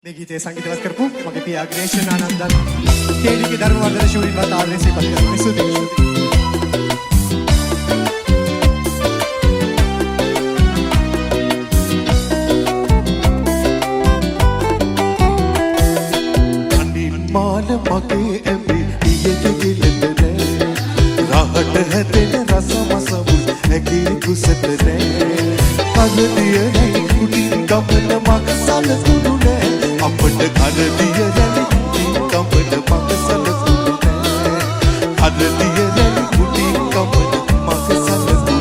මේ ගීතයේ සංගීතවත් කරපු මගේ පියා ග්‍රේෂන් ආනන්දන් කේලිගේ ධර්මවර්ධන ශූරින් වත් ආදරයෙන් සිහිපත් කරනවා. ස්තුතියි. මාල මගේ ඇඹි ඊයේ ගිලෙන්නේ රහට හැදෙන රස මසමුල් ඇගේ කුසට නෑ අදදිය නැයි කුටි ගමන මග සලකුණු නෑ අපට කඩදිය නැලි කුටි ගමන මග සලකුණු නෑ අදදිය නැලි කුටි ගමන මග සලකුණු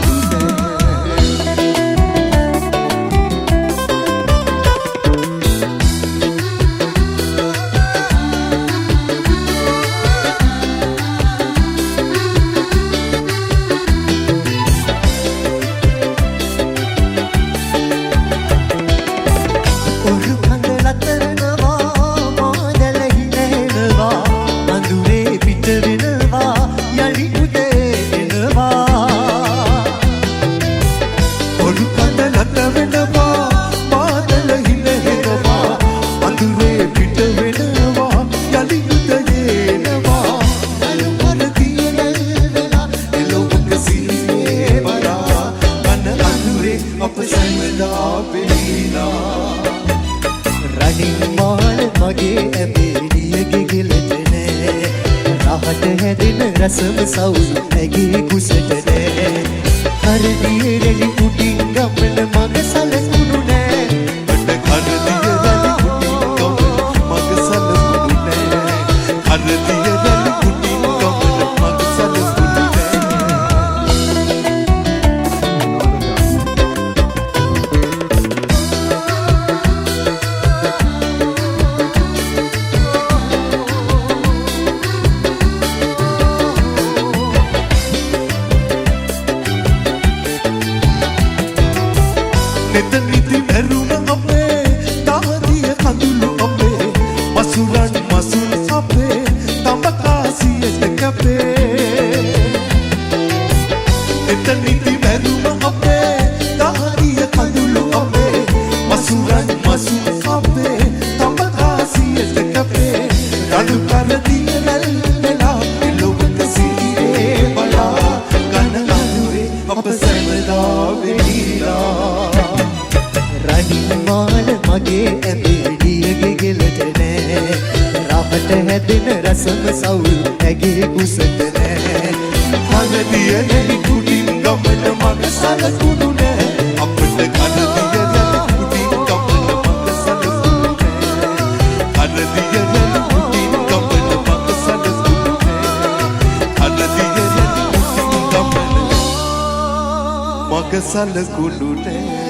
රසම සවුල් ඇගේ කුසට නෑ හරදියේ රෙලි කුටින් ගමන මග සලකුණු නෑ බඩ හරදියේ රෙලි කුටින් ගමන මග සලකුණු නෑ හරදියේ රෙලි කුටින් ගමන මග සලකුණු නිති මරුම අපේ තාදිය කඳුළු අපේ මසුරන් මසුල් අපේ තඹකාසියට කැපේ නිති මරුම අපේ තාදිය කඳුළු අපේ මසුරන් මසුල් අපේ තඹකාසියට කැපේ රණු කරදිය වැල්ලලා එළොවක සිටියේ බලා ගන අඳුරේ අප සැමදා වෙලිලා රණිමාල මගේ ඇඹිලියගේ ගෙලට නෑ රහට හැදෙන රසම සවුල් ඇගේ කුසට නෑ හදදිය නැලි කුටින් ගමන මග සලකුණු නෑ අපට කඩදිය නැලි කුටින් ගමන මග සලකුණු නෑ හදදිය නැලි කුටින් ගමන මග සලකුණු නෑ හදදිය නැලි කුටින් ගමන මග සලකුණු නෑ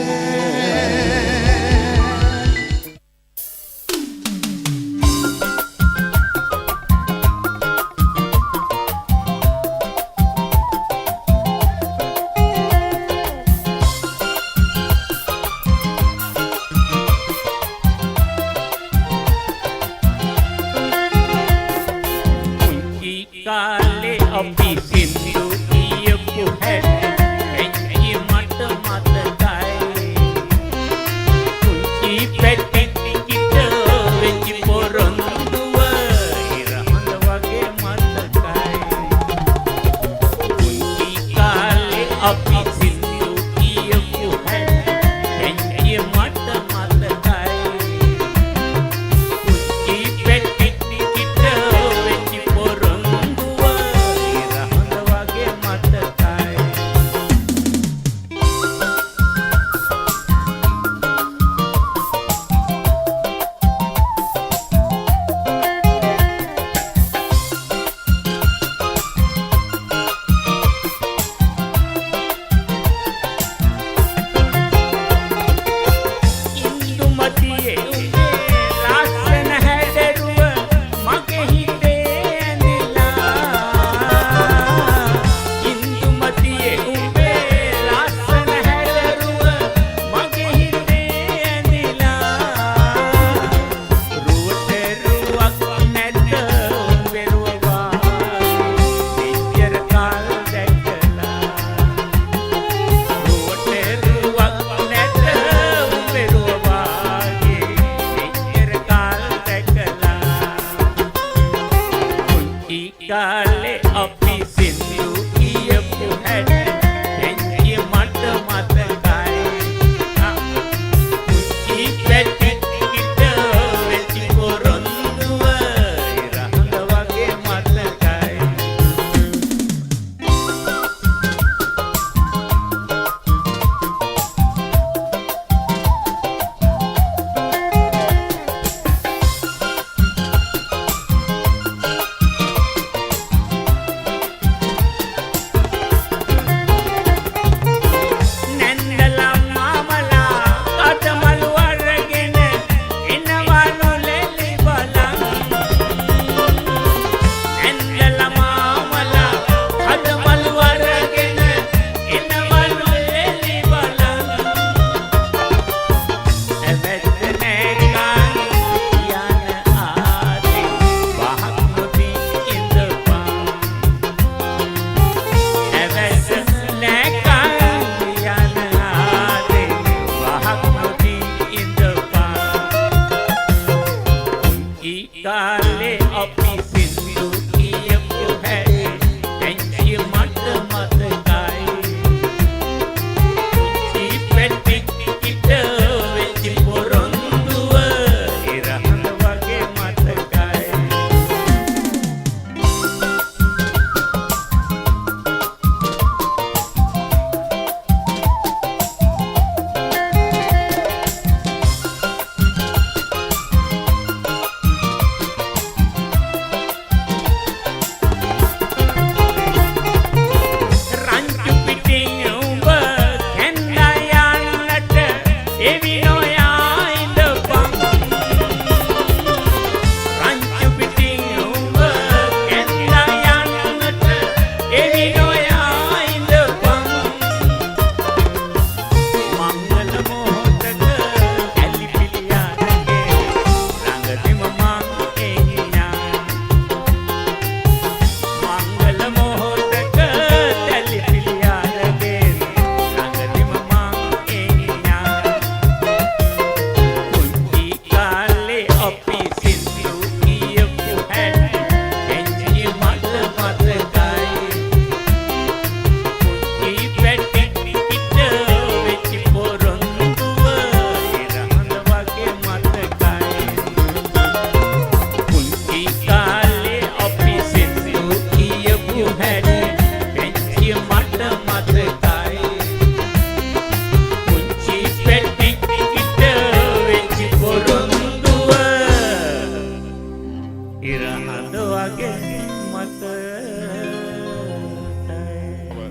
කාලේ අපි සින්දු කියපු හැටි එන්ජි මට මතකයි පුංචි පෙට්ටි කිට වෙච්ච පොරොන්දුව ඉරහඳ වගේ මතකයි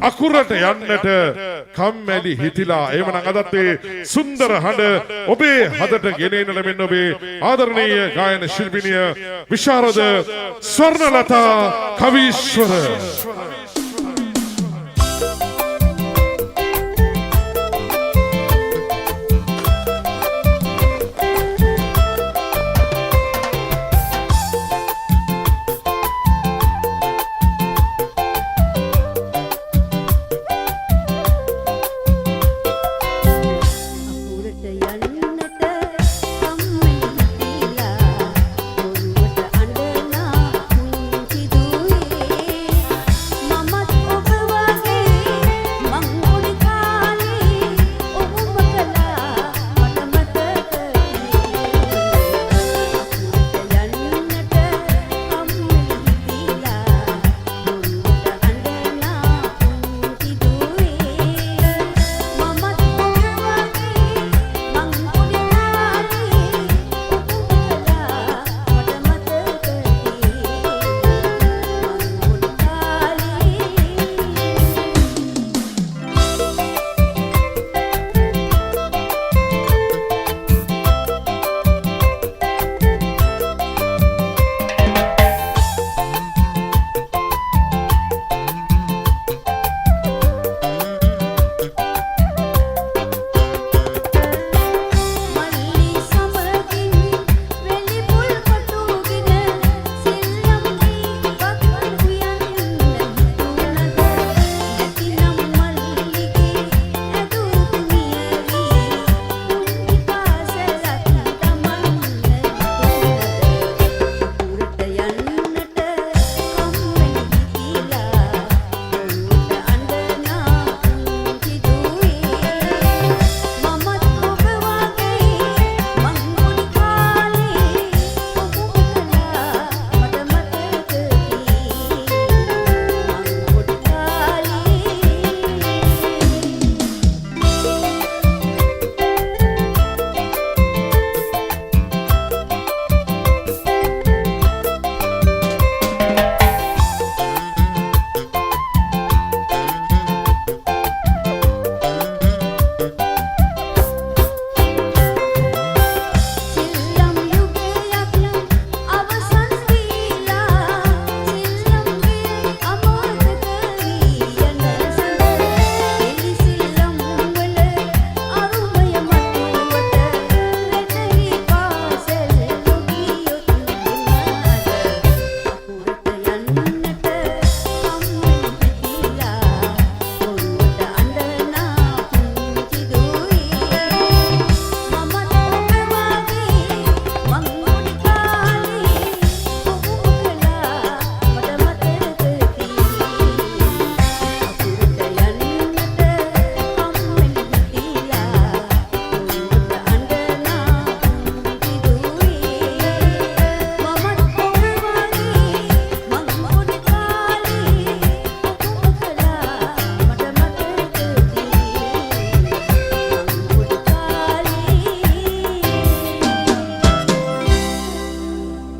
අකුරට යන්නට කම්මැලි හිතිලා එවනම් අදත් සුන්දර හඬ ඔබේ හදට ගෙනෙන්න ලැබෙන ඔබේ ආදරණීය ගායන ශිල්පිනිය විශාරද ස්වර්ණලතා කවීශ්වර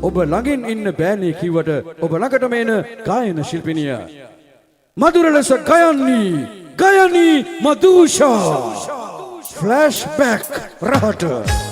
ඔබ ළඟින් ඉන්න බෑනේ කිව්වට ඔබ ළඟටම එන ගායන ශිල්පිනිය මధుර ලෙස ගයනී මදුෂා ෆ්ලෑෂ්බැක් රහට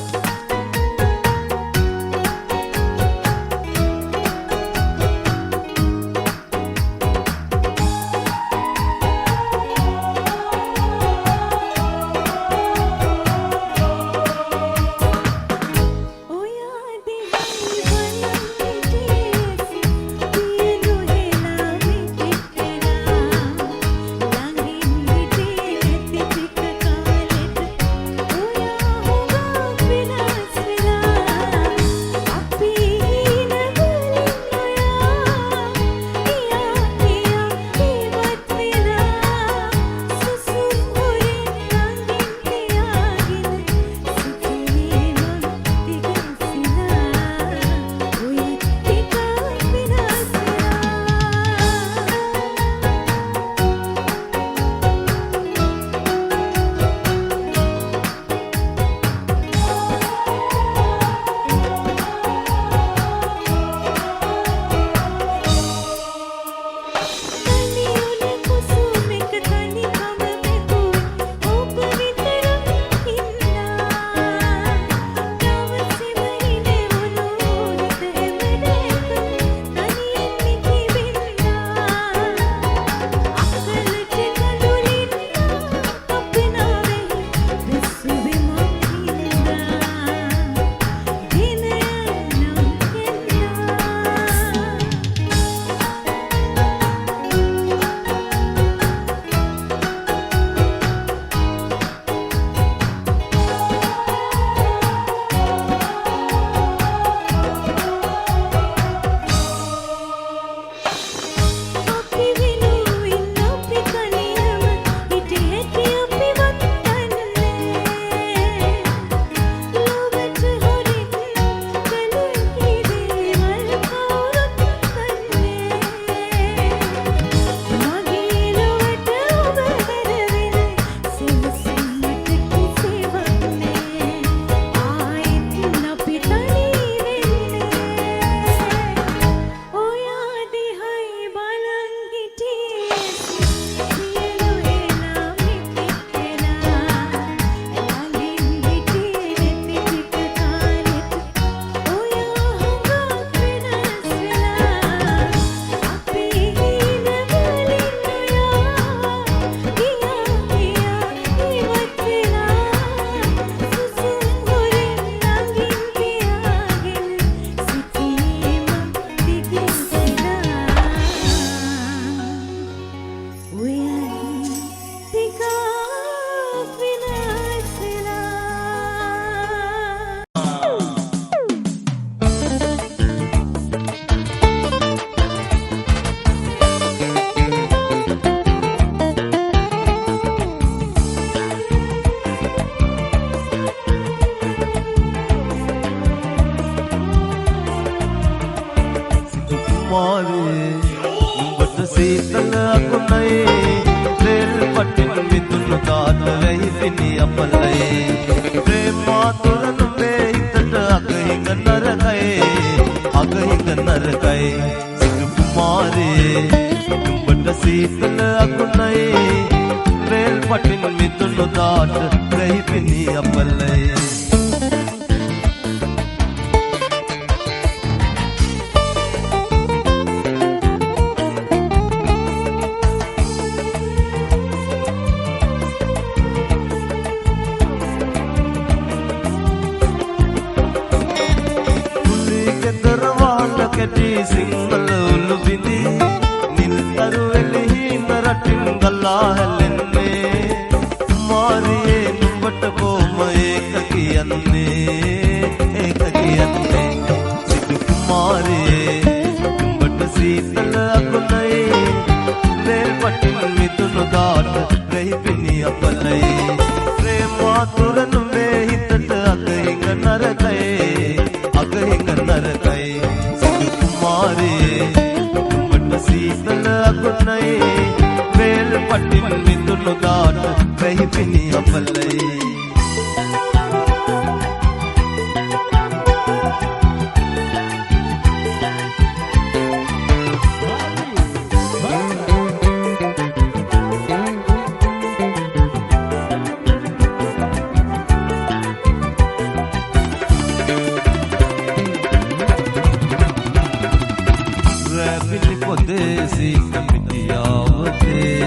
පොතේ සීත පිටියාවතේ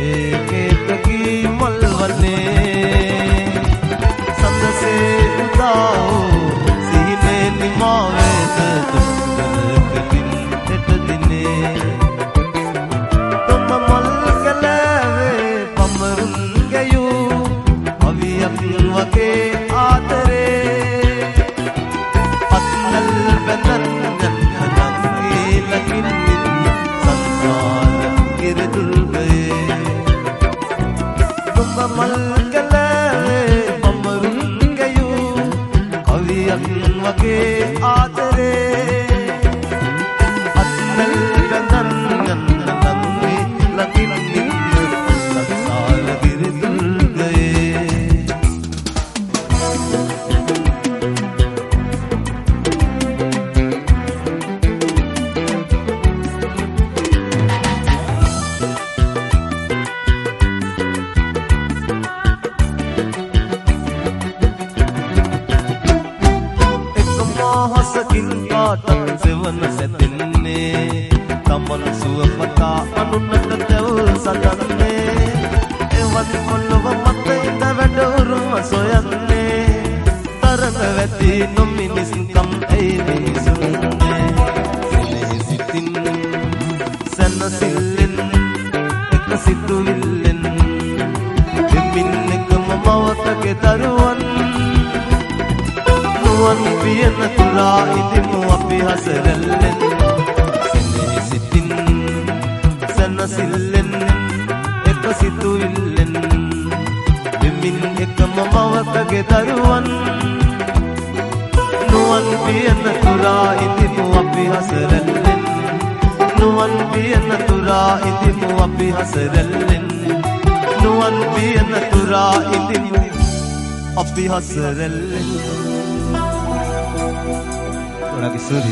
ඒකේ මල්වනේ සඳසේ උදාෝ සිහිනේ නිමාවේද තුන්දරකින් දෙට දිනේ තුම මල් කලාවේ පමරුන් ගයූ අවියක් වගේ ආදරේ අත්නල් බඳන් වගේ ආදරේ අත්නල් බඳන් ගන්නන්නේ ලකින් නින්න සංසාර ගිරිදුල් ගයේ හසකින් කාටත් සෙවන සැදෙන්නේ තමන් සුවපතා අනුන්නට තෙවල් සදන්නේ එවන් පොළොව මත ඉඳ වැඩවරුම සොයන්නේ තරඟ වැති නොමිනිස්කම් ඇයි මිනිසුන්නේ සිනහසිතින් සැනසිල්ලෙන් එක සිතුවිල්ලෙන් දෙමින් එකම මවතගේ දරුවන් නුවන් පියන තුරා ඉදිමු අපි හසරැල්ලෙන් සිනහසිතින් සැනසිල්ලෙන් එක සිතුවිල්ලෙන් දෙමින් එකම මවකගේ දරුවන් නුවන් පියන තුරා ඉදිමු අපි හසරැල්ලෙන් නුවන් පියන තුරා ඉදිමු අපි හසරැල්ලෙන් නුවන් පියන තුරා ඉදිමු අපි හසරැල්ලෙන් Lagi suri